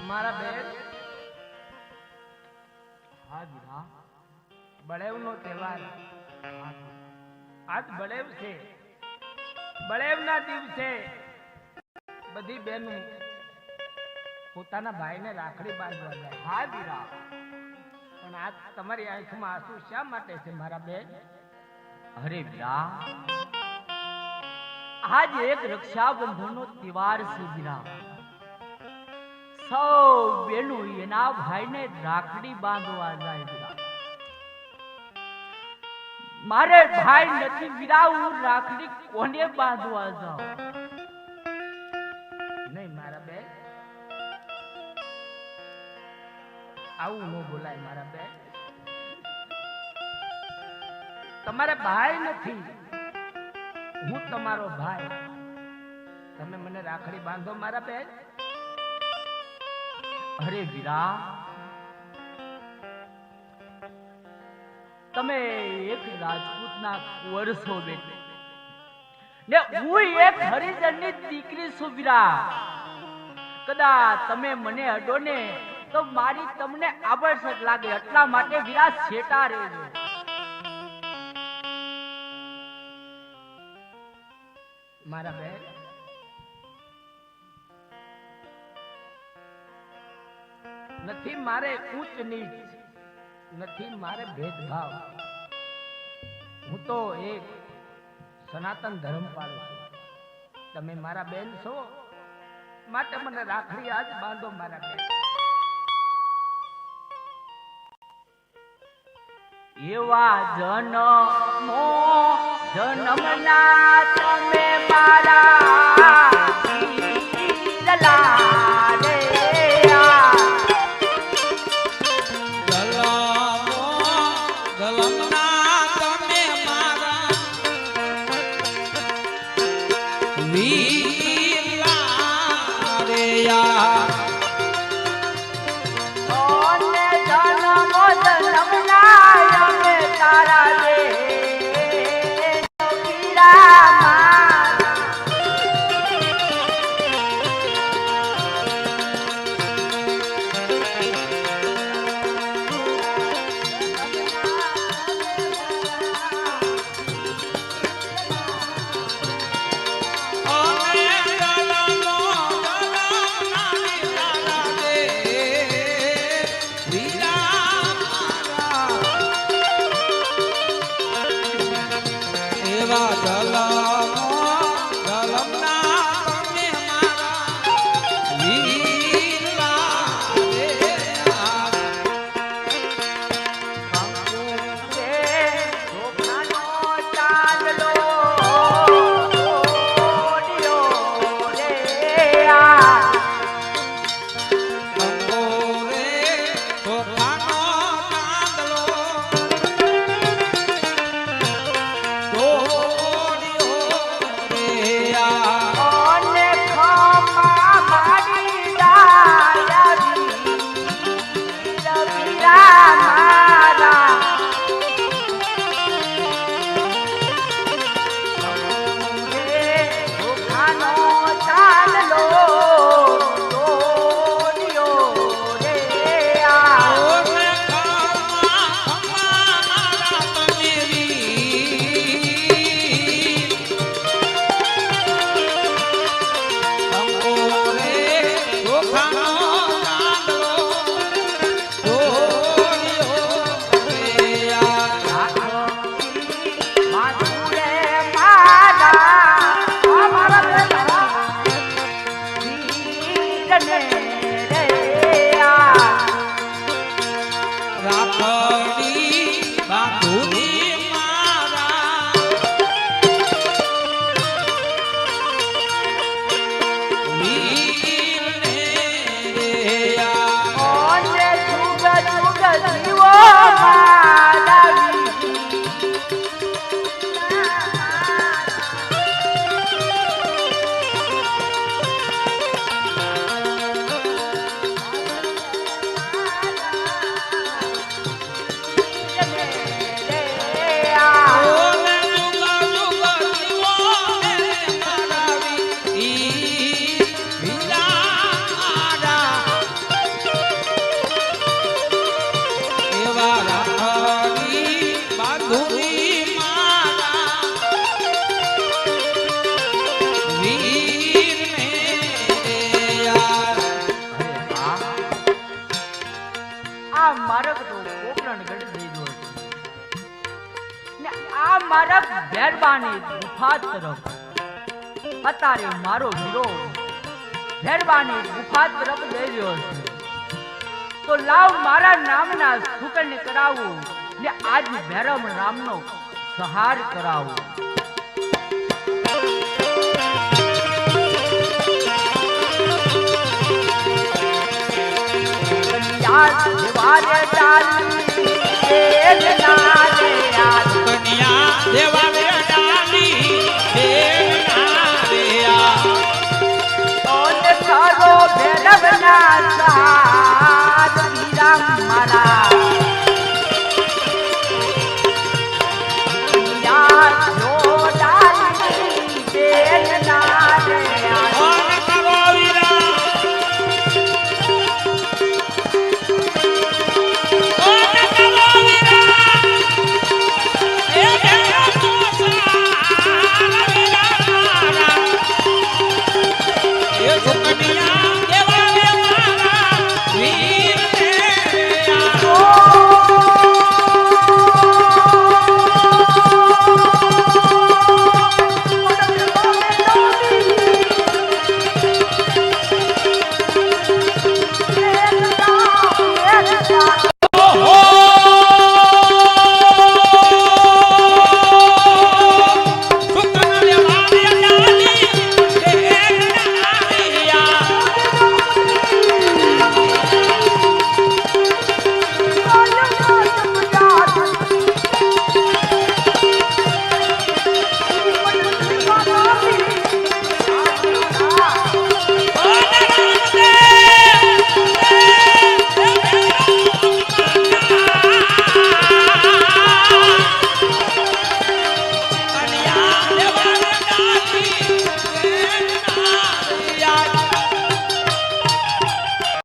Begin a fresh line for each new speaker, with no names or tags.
મારા બેન હા દીરા બળેવનો તહેવાર આજ બળેવ છે. બળેવના દિવસે બધી બહેનો પોતાના ભાઈને રાખડી બાંધવા જાય. હા દીરા, પણ આજ તમારી આંખમાં આંસુ શા માટે છે મારા બેન?
અરે વીરા, આજ એક રક્ષાબંધનનો તહેવાર છે વીરા. સૌ બેનો એના ભાઈને રાખડી બાંધવા જાય વીરા. મારે ભાઈ નથી વીરા, હું રાખડી કોને બાંધવા જાઉં?
નહીં મારા બેન, આવું ન બોલાય મારા બેન. તમારે ભાઈ નથી, હું તમારો ભાઈ. તમે મને રાખડી બાંધો મારા બેન.
અરે વીરા, તમે એક રાજપૂતના કુંવર છો બેટા, ને હું એક હરિજનની દીકરી છું વીરા. કદાચ તમે મને અડો ને તો મારી તમને આબળસટ લાગે, એટલા માટે વીરા છેટા રહેજો.
મારા બેન, નથી મારે ઊંચ નીચ, નથી મારે ભેદભાવ. હું તો એક સનાતન ધર્મ પાળું છું. તમે મારા બેન છો, માટે મને રાખડી આજ બાંધો મારા બેન.
એવા જન્મો જન્મના તમે મારા વીરલા રે. મારા ભેરબાની ગુફા તરફ અત્યારે મારો વીરો ભેરબાની ગુફા તરફ જઈ રહ્યો છે તો લાવ મારા નામના સુકન્યા કરાવું ને આજ ભૈરવ રામનો સહાર કરાવું દેવારે ડાલી દેવના રે આ
કન્યા દેવારે ડાલી દેવના રે આ
ઓને કરો ભૈરવના સહાર વીરા મારા યા જો ડાલી દેવના રે આ
કોણ કરો વીરા કોણ કરો વીરા એ દેવનો સારા વીરા એ સુકન્યા